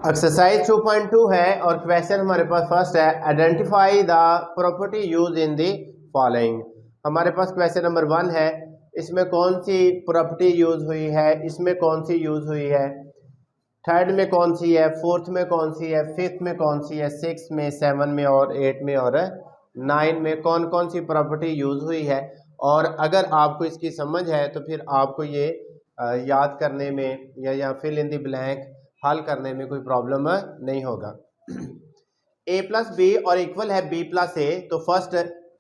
Exercise 2.2 है और question हमारे पास फर्स्ट है, identify the property use in the following. हमारे पास क्वेश्चन नंबर 1 है, इसमें कौन सी प्रॉपर्टी यूज हुई है, इसमें कौन सी यूज हुई है, थर्ड में कौन सी है, फोर्थ में कौन सी है, फिफ्थ में कौन सी है, सिक्स में, 7 में और 8 में और 9 में कौन कौन सी प्रॉपर्टी यूज हुई है। और अगर आपको इसकी समझ है तो फिर आपको ये याद करने में या फिल इन द ब्लैंक हल करने में कोई प्रॉब्लम नहीं होगा। a प्लस बी और इक्वल है b प्लस ए, तो फर्स्ट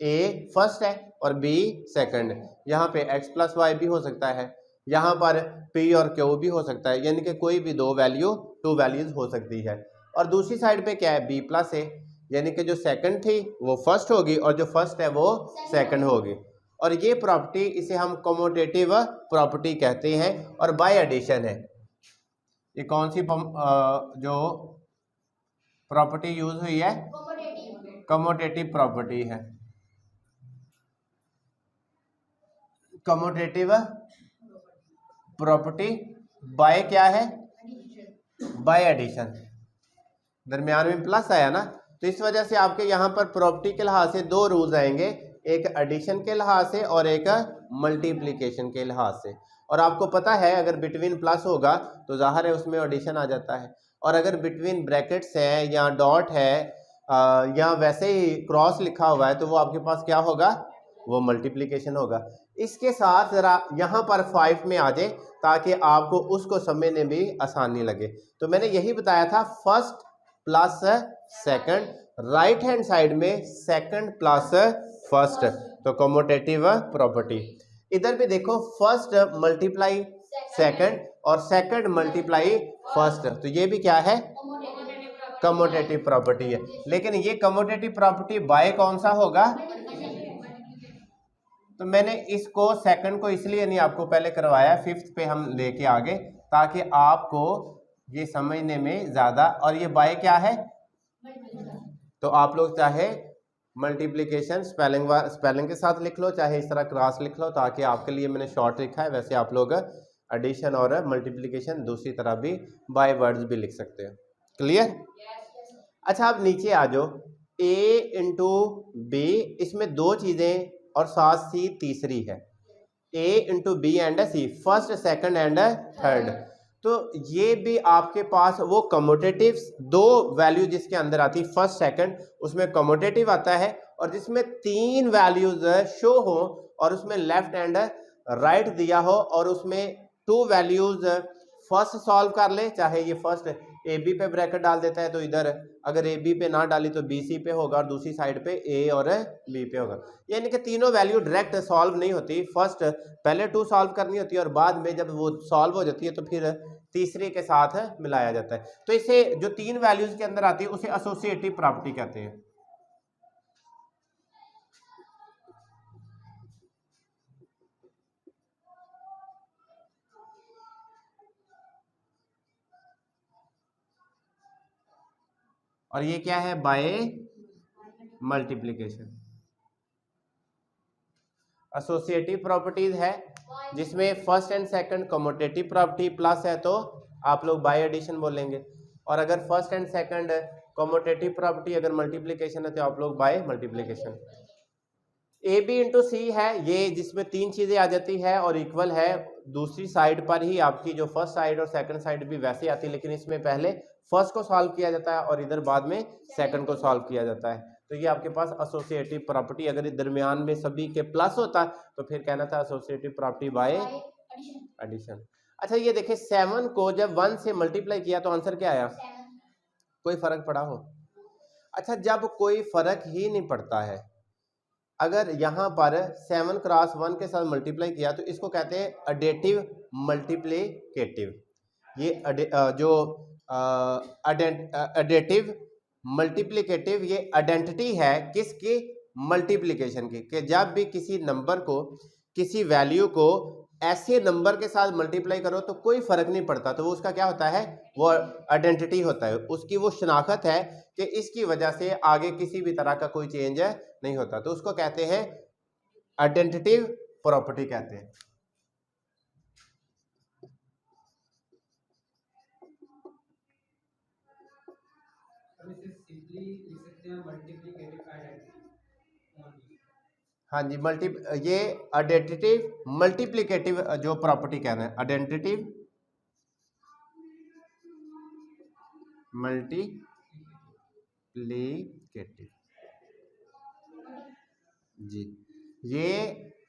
a फर्स्ट है और b सेकंड। यहाँ पे x प्लस वाई भी हो सकता है, यहाँ पर p और q भी हो सकता है, यानी कि कोई भी दो वैल्यूज हो सकती है। और दूसरी साइड पे क्या है, b प्लस ए, यानी कि जो सेकंड थी वो फर्स्ट होगी और जो फर्स्ट है वो सेकंड होगी। और ये प्रॉपर्टी, इसे हम कम्यूटेटिव प्रॉपर्टी कहते हैं और बाय एडिशन है। ये कौन सी जो प्रॉपर्टी यूज हुई है, कम्यूटेटिव प्रॉपर्टी है। कम्यूटेटिव प्रॉपर्टी बाय क्या है, बाय एडिशन। दरमियान में प्लस आया ना, तो इस वजह से आपके यहाँ पर प्रॉपर्टी के लिहाज से दो रूल्स आएंगे, एक एडिशन के लिहाज से और एक मल्टीप्लिकेशन के लिहाज से। और आपको पता है अगर बिटवीन प्लस होगा तो जाहिर है उसमें एडिशन आ जाता है, और अगर बिटवीन ब्रैकेट्स है या डॉट है या वैसे ही क्रॉस लिखा हुआ है तो वो आपके पास क्या होगा, वो मल्टीप्लिकेशन होगा। इसके साथ जरा यहाँ पर 5 में आ जाए ताकि आपको उसको समझने में आसानी लगे। तो मैंने यही बताया था, first plus second, right hand side में सेकंड प्लस फर्स्ट, तो कम्यूटेटिव प्रॉपर्टी। इधर भी देखो, फर्स्ट मल्टीप्लाई सेकंड और सेकंड मल्टीप्लाई फर्स्ट, तो ये भी क्या है, कम्यूटेटिव प्रॉपर्टी है। लेकिन ये कम्यूटेटिव प्रॉपर्टी बाय कौन सा होगा, तो मैंने इसको सेकंड को इसलिए नहीं आपको पहले करवाया, फिफ्थ पे हम लेके आगे ताकि आपको ये समझने में ज्यादा। और ये बाय क्या है, तो आप लोग चाहे मल्टीप्लिकेशन स्पेलिंग के साथ लिख लो, चाहे इस तरह क्रॉस लिख लो, ताकि आपके लिए मैंने शॉर्ट लिखा है। वैसे आप लोग एडिशन और मल्टीप्लिकेशन दूसरी तरह भी बाय वर्ड्स भी लिख सकते हो। क्लियर? अच्छा, आप नीचे आ जाओ, a इंटू बी, इसमें दो चीजें और साथ सी तीसरी है, a into B and C, first second and third. तो ये भी आपके पास वो कम्यूटेटिव, दो वैल्यू जिसके अंदर आती फर्स्ट सेकंड, उसमें कम्यूटेटिव आता है। और जिसमें तीन वैल्यूज शो हो और उसमें लेफ्ट एंड राइट दिया हो और उसमें टू वैल्यूज फर्स्ट सॉल्व कर ले, चाहे ये फर्स्ट ए बी पे ब्रैकेट डाल देता है तो इधर अगर ए बी पे ना डाली तो बी सी पे होगा और दूसरी साइड पे ए और बी पे होगा। यानी कि तीनों वैल्यू डायरेक्ट सॉल्व नहीं होती, फर्स्ट पहले टू सॉल्व करनी होती है और बाद में जब वो सॉल्व हो जाती है तो फिर तीसरे के साथ मिलाया जाता है। तो इसे जो तीन वैल्यूज के अंदर आती है उसे एसोसिएटिव प्रॉपर्टी कहते हैं। और ये क्या है, बाय मल्टीप्लिकेशन। एसोसिएटिव प्रॉपर्टीज है जिसमें first and second commutative property plus है तो आप लोग बाय एडिशन बोलेंगे, और अगर first and second commutative property अगर मल्टीप्लिकेशन है तो आप लोग by multiplication. A B into C है ये, जिसमें तीन चीजें आ जाती है और इक्वल है। दूसरी साइड पर ही आपकी जो फर्स्ट साइड और सेकंड साइड भी वैसे आती है, लेकिन इसमें पहले फर्स्ट को सॉल्व किया जाता है और इधर बाद में सेकंड को सॉल्व किया जाता है। तो ये आपके पास एसोसिएटिव प्रॉपर्टी, अगर दरमियान में सभी के प्लस होता तो फिर कहना था एसोसिएटिव प्रॉपर्टी बाय एडिशन। अच्छा, ये देखिए 7 को जब 1 से मल्टीप्लाई किया तो आंसर क्या आया, कोई फर्क पड़ा हो? अच्छा, जब कोई फर्क ही नहीं पड़ता है, अगर यहाँ पर 7 क्रॉस 1 के साथ मल्टीप्लाई किया तो इसको कहते हैं एडेटिव मल्टीप्लिकेटिव। ये जो एडेटिव मल्टीप्लिकेटिव ये आइडेंटिटी है किसकी, मल्टीप्लिकेशन की, कि जब भी किसी नंबर को, किसी वैल्यू को ऐसे नंबर के साथ मल्टीप्लाई करो तो कोई फर्क नहीं पड़ता, तो वो उसका क्या होता है, वो आइडेंटिटी होता है, उसकी वो शनाख्त है कि इसकी वजह से आगे किसी भी तरह का कोई चेंज नहीं होता, तो उसको कहते हैं आइडेंटिटी प्रॉपर्टी कहते हैं। हाँ जी, ये आइडेंटिटिव मल्टीप्लिकेटिव जो प्रॉपर्टी कहना है, आइडेंटिटिव मल्टीप्लिकेटिव जी, ये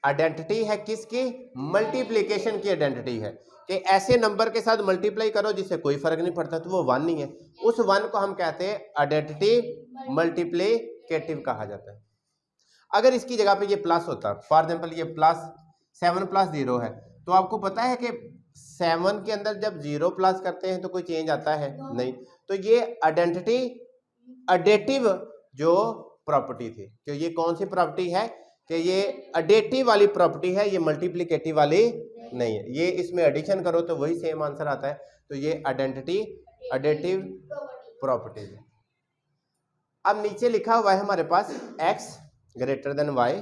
आइडेंटिटी है किसकी? मल्टीप्लिकेशन की आइडेंटिटी है कि ऐसे नंबर के साथ मल्टीप्लाई करो जिससे कोई फर्क नहीं पड़ता, तो वो वन नहीं है। उस वन को हम कहते हैं आइडेंटिटी मल्टीप्लिकेटिव कहा जाता है। अगर इसकी जगह पे ये प्लस होता, फॉर एग्जाम्पल ये प्लस 7 + 0 है, तो आपको पता है कि 7 के अंदर जब 0 प्लस करते हैं तो कोई चेंज आता है? नहीं। तो ये आइडेंटिटी एडिटिव जो प्रॉपर्टी थी, कि ये कौन सी प्रॉपर्टी है कि ये एडिटिव वाली प्रॉपर्टी है, ये मल्टीप्लिकेटिव वाली नहीं है। ये इसमें एडिशन करो तो वही सेम आंसर आता है, तो ये आइडेंटिटी एडिटिव प्रॉपर्टी है। अब नीचे लिखा हुआ है हमारे पास x ग्रेटर देन y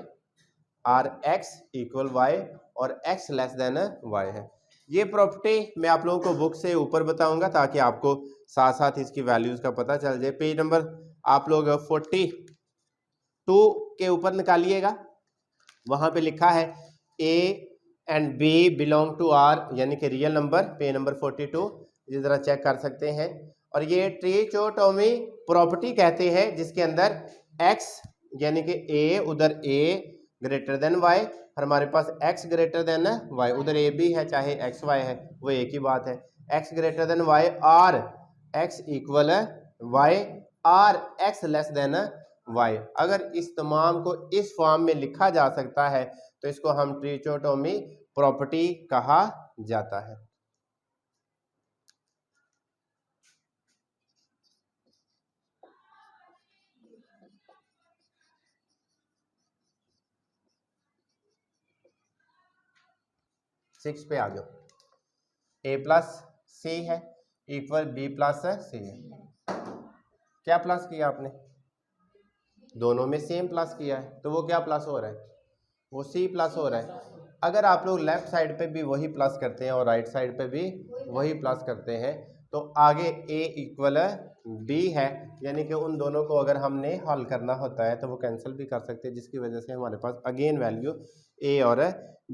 और x इक्वल y और x लेस देन y है। ये प्रॉपर्टी मैं आप लोगों को बुक से ऊपर बताऊंगा ताकि आपको साथ साथ इसकी वैल्यूज का पता चल जाए। पेज नंबर आप लोग 42 के ऊपर निकालिएगा, वहां पे लिखा है a and b belong to r, यानी कि रियल नंबर, पेज नंबर 42, ये जरा चेक कर सकते हैं। और ये ट्रिचोटोमी प्रॉपर्टी कहते हैं जिसके अंदर x यानी कि a, उधर a ग्रेटर देन y, और हमारे पास x ग्रेटर देन y, उधर a भी है चाहे x y है, वो एक ही बात है। x ग्रेटर देन y और x इक्वल y और x लेस देन y। अगर इस तमाम को इस फॉर्म में लिखा जा सकता है तो इसको हम ट्रिचोटोमी प्रॉपर्टी कहा जाता है। सिक्स पे आ जाओ। a प्लस सी है इक्वल b प्लस सी है। क्या प्लस किया आपने? दोनों में सेम प्लस किया है, तो वो क्या प्लस हो रहा है? वो c प्लस हो रहा है। अगर आप लोग लेफ्ट साइड पे भी वही प्लस करते हैं और राइट साइड पे भी वही प्लस करते हैं तो आगे a इक्वल b है, यानी कि उन दोनों को अगर हमने हल करना होता है तो वो कैंसिल भी कर सकते हैं, जिसकी वजह से हमारे पास अगेन वैल्यू a और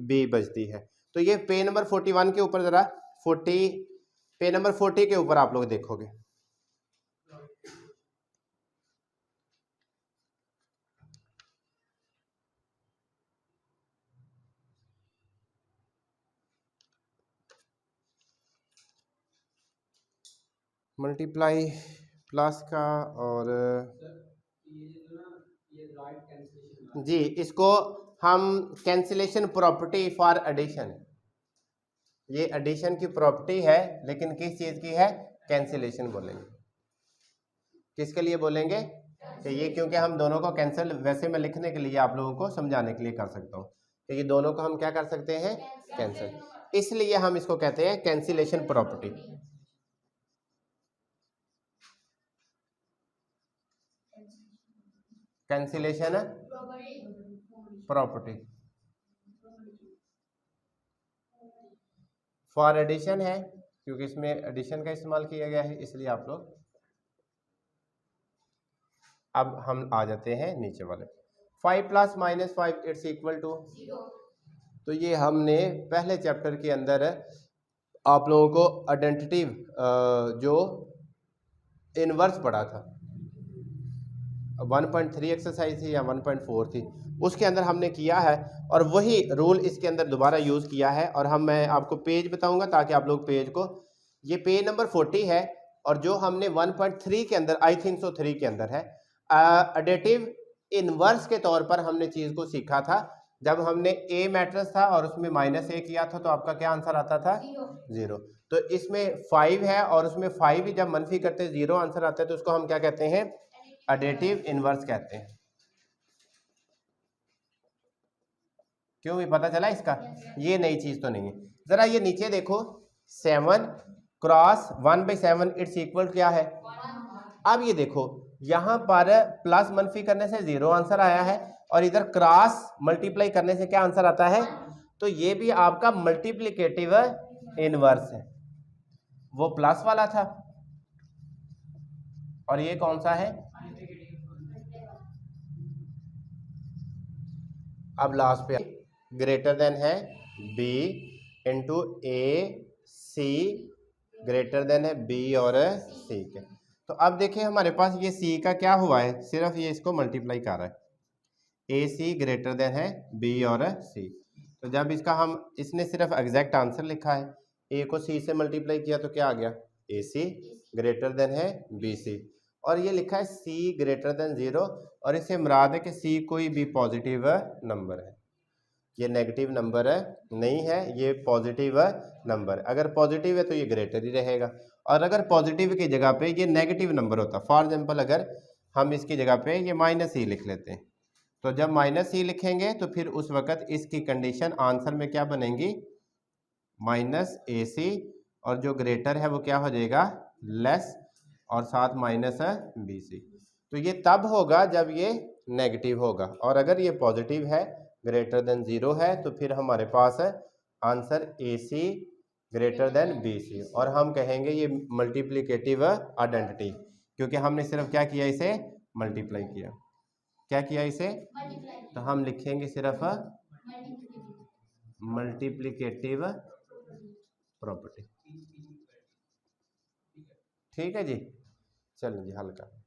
b बचती है। तो ये पेज नंबर 41 के ऊपर जरा पेज नंबर 40 के ऊपर आप लोग देखोगे। मल्टीप्लाई प्लस का और जी, इसको हम कैंसिलेशन प्रॉपर्टी फॉर एडिशन, ये एडिशन की प्रॉपर्टी है लेकिन किस चीज की है? कैंसिलेशन बोलेंगे। किसके लिए बोलेंगे? कि ये क्योंकि हम दोनों को कैंसिल, वैसे मैं लिखने के लिए आप लोगों को समझाने के लिए कर सकता हूँ कि ये दोनों को हम क्या कर सकते हैं? कैंसिल, इसलिए हम इसको कहते हैं cancellation property. Cancellation property for addition है, क्योंकि इसमें एडिशन का इस्तेमाल किया गया है, इसलिए आप लोग। अब हम आ जाते हैं नीचे वाले 5 + -5 इट्स इक्वल टू 0। तो ये हमने पहले चैप्टर के अंदर आप लोगों को आइडेंटिटी जो इनवर्स पढ़ा था, 1.3 एक्सरसाइज थी या 1.4 थी, उसके अंदर हमने किया है और वही रूल इसके अंदर दोबारा यूज़ किया है। और मैं आपको पेज बताऊंगा ताकि आप लोग पेज को, ये पेज नंबर 40 है और जो हमने 1.3 के अंदर, आई थिंक सो 3 के अंदर है, एडिटिव इनवर्स के तौर पर हमने चीज़ को सीखा था। जब हमने ए मैट्रिक्स था और उसमें -a किया था तो आपका क्या आंसर आता था? 0। तो इसमें 5 है और उसमें 5 ही जब मनफी करते 0 आंसर आता है तो उसको हम क्या कहते हैं? एडिटिव इनवर्स कहते हैं। क्यों भी पता चला इसका? ये नई चीज तो नहीं है। जरा ये नीचे देखो, 7 क्रॉस 1/7 इट्स इक्वल क्या है? अब ये देखो यहां पर प्लस मनफी करने से 0 आंसर आया है और इधर क्रॉस मल्टीप्लाई करने से क्या आंसर आता है? तो ये भी आपका मल्टीप्लिकेटिव इनवर्स है। वो प्लस वाला था, और ये कौन सा है? अब लास्ट पे ग्रेटर देन है बी इंटू ए सी ग्रेटर देन है बी और सी के। तो अब देखिए हमारे पास ये सी का क्या हुआ है, सिर्फ ये इसको मल्टीप्लाई कर रहा है। ए सी ग्रेटर देन है बी और सी। तो जब इसका हम इसने सिर्फ एग्जैक्ट आंसर लिखा है, ए को सी से मल्टीप्लाई किया तो क्या आ गया, ए सी ग्रेटर देन है बी सी। और ये लिखा है सी ग्रेटर देन 0 और इससे मुराद है कि सी कोई भी पॉजिटिव नंबर है, ये नेगेटिव नंबर नहीं है, ये पॉजिटिव नंबर। अगर पॉजिटिव है तो ये ग्रेटर ही रहेगा, और अगर पॉजिटिव की जगह पे ये नेगेटिव नंबर होता, फॉर एग्जांपल अगर हम इसकी जगह पे ये माइनस ही लिख लेते हैं, तो जब माइनस ही लिखेंगे तो फिर उस वक्त इसकी कंडीशन आंसर में क्या बनेगी, माइनस ए सी, और जो ग्रेटर है वो क्या हो जाएगा, लेस, और साथ माइनस बी सी। तो ये तब होगा जब ये नेगेटिव होगा, और अगर ये पॉजिटिव है ग्रेटर देन 0 है तो फिर हमारे पास है answer A C greater than B C, और हम कहेंगे ये मल्टीप्लिकेटिव आइडेंटिटी, क्योंकि हमने सिर्फ क्या किया, इसे मल्टीप्लाई किया। क्या किया इसे, तो हम लिखेंगे सिर्फ मल्टीप्लिकेटिव प्रॉपर्टी। ठीक है जी, चलो जी हल कर।